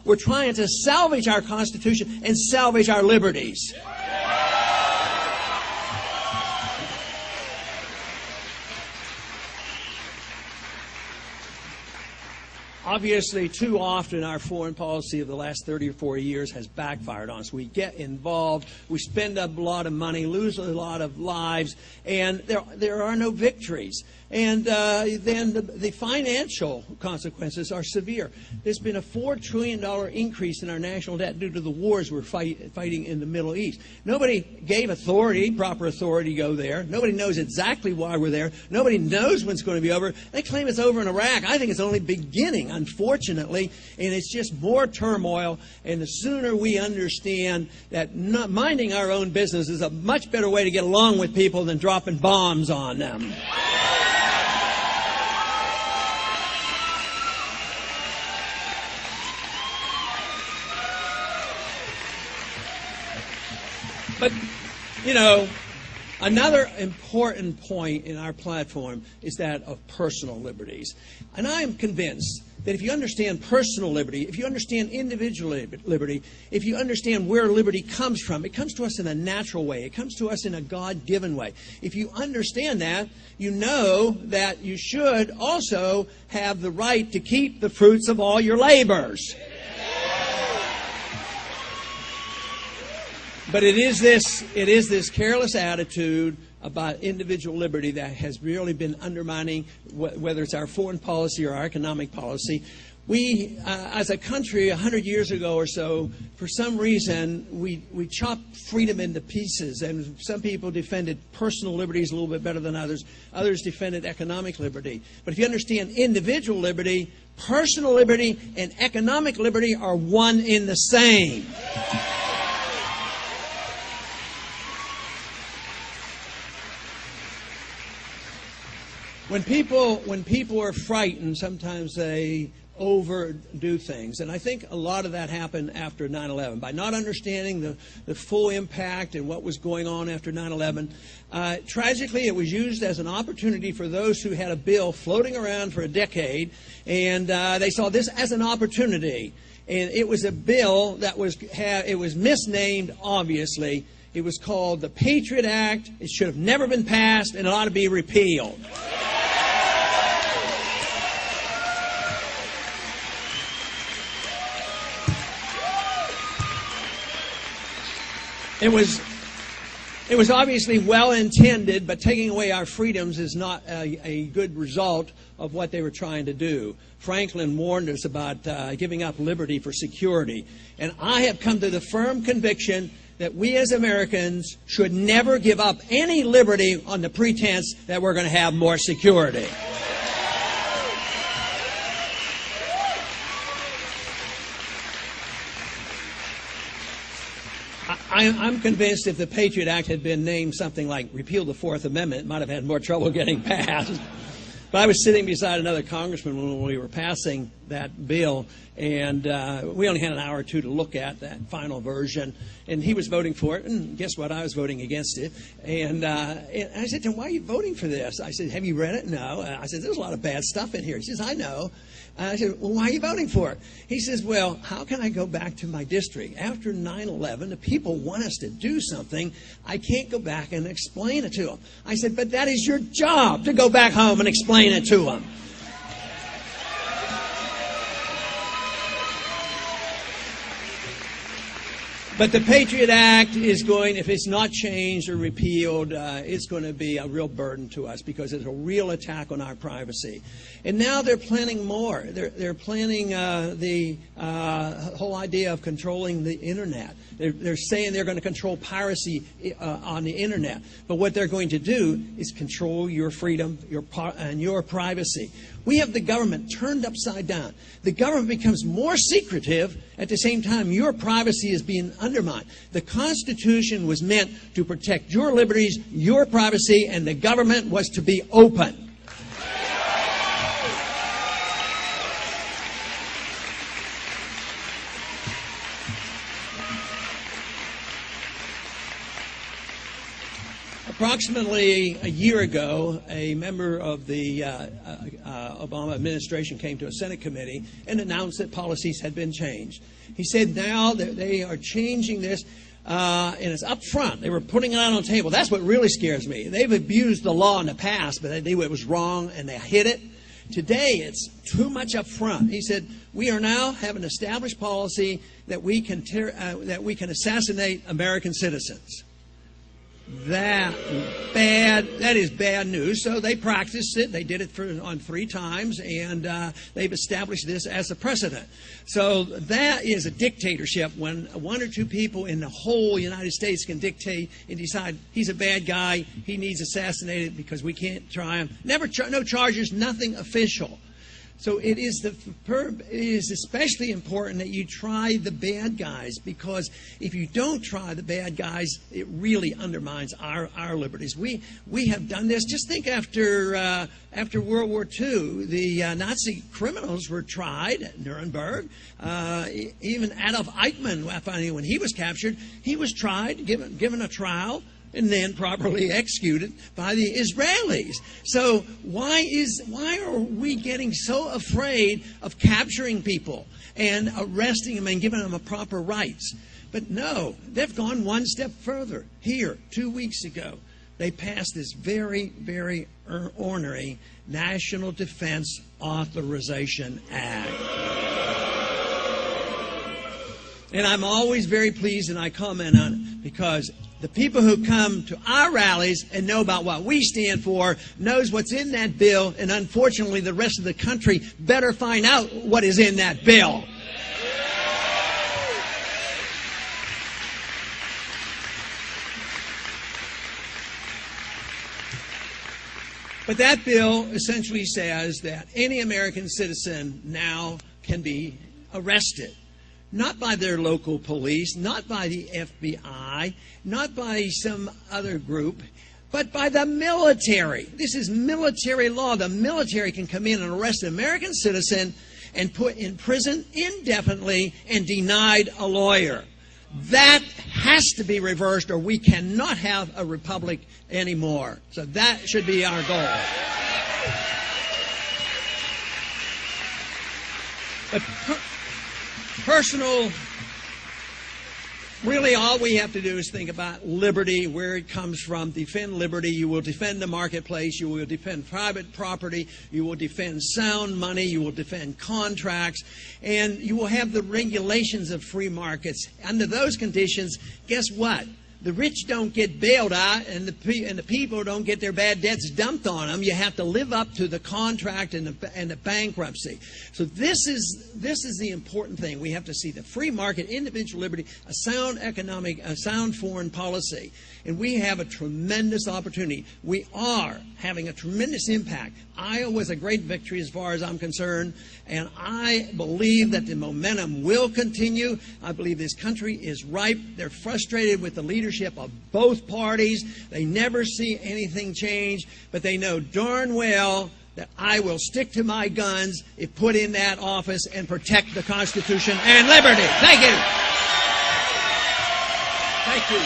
We're trying to salvage our Constitution and salvage our liberties. Obviously, too often our foreign policy of the last 30 or 40 years has backfired on us. We get involved, we spend a lot of money, lose a lot of lives, and there are no victories. And then the financial consequences are severe. There's been a $4 trillion increase in our national debt due to the wars we're fighting in the Middle East. Nobody gave proper authority to go there. Nobody knows exactly why we're there. Nobody knows when it's going to be over. They claim it's over in Iraq. I think it's only beginning, unfortunately, and it's just more turmoil. And the sooner we understand that not minding our own business is a much better way to get along with people than dropping bombs on them. But, you know, another important point in our platform is that of personal liberties. And I am convinced that if you understand personal liberty, if you understand individual liberty, if you understand where liberty comes from, it comes to us in a natural way. It comes to us in a God-given way. If you understand that, you know that you should also have the right to keep the fruits of all your labors. But it is this careless attitude about individual liberty that has really been undermining whether it's our foreign policy or our economic policy. We, as a country, 100 years ago or so, for some reason, we chopped freedom into pieces, and some people defended personal liberties a little bit better than others. Others defended economic liberty. But if you understand individual liberty, personal liberty, and economic liberty are one in the same. When people are frightened, sometimes they overdo things. And I think a lot of that happened after 9/11. By not understanding the full impact and what was going on after 9/11, tragically it was used as an opportunity for those who had a bill floating around for a decade, and they saw this as an opportunity. And it was a bill that was misnamed, obviously. It was called the PATRIOT Act. It should have never been passed, and it ought to be repealed. It was obviously well intended, but taking away our freedoms is not a good result of what they were trying to do. Franklin warned us about giving up liberty for security. And I have come to the firm conviction that we as Americans should never give up any liberty on the pretense that we're going to have more security. I'm convinced if the Patriot Act had been named something like repeal the Fourth Amendment, it might have had more trouble getting passed. But I was sitting beside another congressman when we were passing that bill, and we only had an hour or two to look at that final version, and he was voting for it, and guess what? I was voting against it. And I said to him, why are you voting for this? I said, have you read it? No. I said, there's a lot of bad stuff in here. He says, I know. I said, well, why are you voting for it? He says, well, how can I go back to my district? After 9/11, the people want us to do something. I can't go back and explain it to them. I said, but that is your job, to go back home and explain it to them. But the Patriot Act is going, if it's not changed or repealed, it's going to be a real burden to us because it's a real attack on our privacy. And now they're planning more. They're planning the whole idea of controlling the Internet. They're saying they're going to control piracy on the Internet. But what they're going to do is control your freedom and your privacy. We have the government turned upside down. The government becomes more secretive. At the same time, your privacy is being undermined. The Constitution was meant to protect your liberties, your privacy, and the government was to be open. Approximately a year ago, a member of the Obama administration came to a Senate committee and announced that policies had been changed. He said now that they are changing this, and it's up front. They were putting it out on the table. That's what really scares me. They've abused the law in the past, but they knew it was wrong and they hid it. Today, it's too much up front. He said, we are now have an established policy that we can assassinate American citizens. That is bad news. So they practiced it. They did it on 3 times, and they've established this as a precedent. So that is a dictatorship when 1 or 2 people in the whole United States can dictate and decide he's a bad guy, he needs assassinated because we can't try him. No charges, nothing official. So it is especially important that you try the bad guys, because if you don't try the bad guys, it really undermines our liberties. We have done this. Just think after World War II, the Nazi criminals were tried at Nuremberg. Even Adolf Eichmann, when he was captured, he was tried, given a trial, and then properly executed by the Israelis. So why are we getting so afraid of capturing people and arresting them and giving them a proper rights? But no, they've gone one step further. Here, 2 weeks ago, they passed this very, very ornery National Defense Authorization Act. And I'm always very pleased, and I comment on it, because the people who come to our rallies and know about what we stand for knows what's in that bill, and unfortunately the rest of the country better find out what is in that bill. But that bill essentially says that any American citizen now can be arrested. Not by their local police, not by the FBI, not by some other group, but by the military. This is military law. The military can come in and arrest an American citizen and put in prison indefinitely and denied a lawyer. That has to be reversed, or we cannot have a republic anymore. So that should be our goal. But personal, really all we have to do is think about liberty, where it comes from. Defend liberty. You will defend the marketplace. You will defend private property. You will defend sound money. You will defend contracts. And you will have the regulations of free markets. Under those conditions, guess what? The rich don't get bailed out, and the people don't get their bad debts dumped on them. You have to live up to the contract and the bankruptcy. So this is the important thing. We have to see the free market, individual liberty, a sound economic, a sound foreign policy. And we have a tremendous opportunity. We are having a tremendous impact. Iowa was a great victory as far as I'm concerned, and I believe that the momentum will continue. I believe this country is ripe. They're frustrated with the leadership of both parties. They never see anything change, but they know darn well that I will stick to my guns if put in that office and protect the Constitution and liberty. Thank you. Thank you.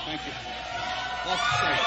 Thank you. Off the stage.